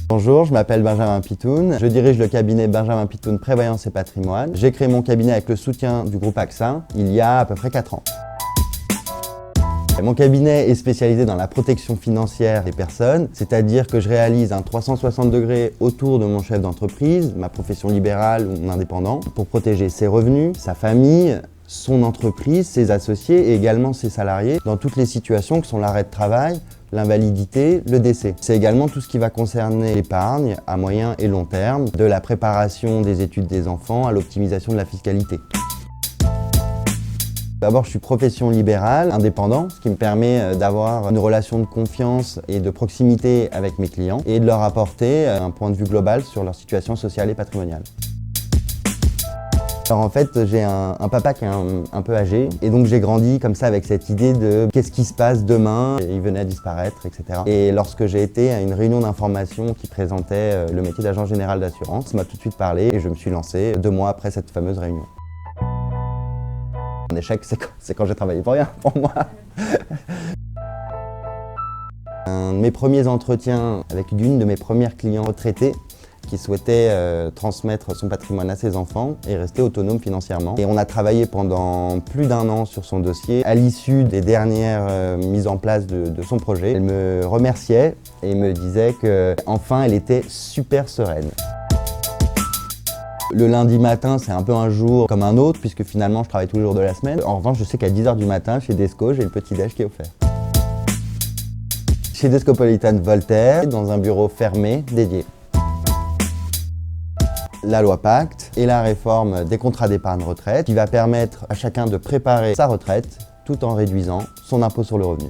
Bonjour, je m'appelle Benjamin Pitoun. Je dirige le cabinet Benjamin Pitoun Prévoyance et Patrimoine. J'ai créé mon cabinet avec le soutien du groupe AXA il y a à peu près 4 ans. Mon cabinet est spécialisé dans la protection financière des personnes, c'est-à-dire que je réalise un 360 degrés autour de mon chef d'entreprise, ma profession libérale ou mon indépendant, pour protéger ses revenus, sa famille, son entreprise, ses associés et également ses salariés dans toutes les situations que sont l'arrêt de travail, l'invalidité, le décès. C'est également tout ce qui va concerner l'épargne à moyen et long terme, de la préparation des études des enfants à l'optimisation de la fiscalité. D'abord, je suis profession libérale, indépendant, ce qui me permet d'avoir une relation de confiance et de proximité avec mes clients et de leur apporter un point de vue global sur leur situation sociale et patrimoniale. Alors en fait, j'ai un papa qui est un peu âgé et donc j'ai grandi comme ça avec cette idée de qu'est-ce qui se passe demain, il venait à disparaître, etc. Et lorsque j'ai été à une réunion d'information qui présentait le métier d'agent général d'assurance, ça m'a tout de suite parlé et je me suis lancé 2 mois après cette fameuse réunion. Mon échec, c'est quand j'ai travaillé pour rien, pour moi. Un de mes premiers entretiens avec une de mes premières clients retraités qui souhaitait transmettre son patrimoine à ses enfants et rester autonome financièrement. Et on a travaillé pendant plus d'1 an sur son dossier. À l'issue des dernières mises en place de son projet, elle me remerciait et me disait qu'enfin elle était super sereine. Le lundi matin, c'est un peu un jour comme un autre, puisque finalement je travaille tous les jours de la semaine. En revanche, je sais qu'à 10 h du matin, chez Desco, j'ai le petit-déj qui est offert. Chez Descopolitan Voltaire, dans un bureau fermé dédié. La loi Pacte et la réforme des contrats d'épargne retraite qui va permettre à chacun de préparer sa retraite tout en réduisant son impôt sur le revenu.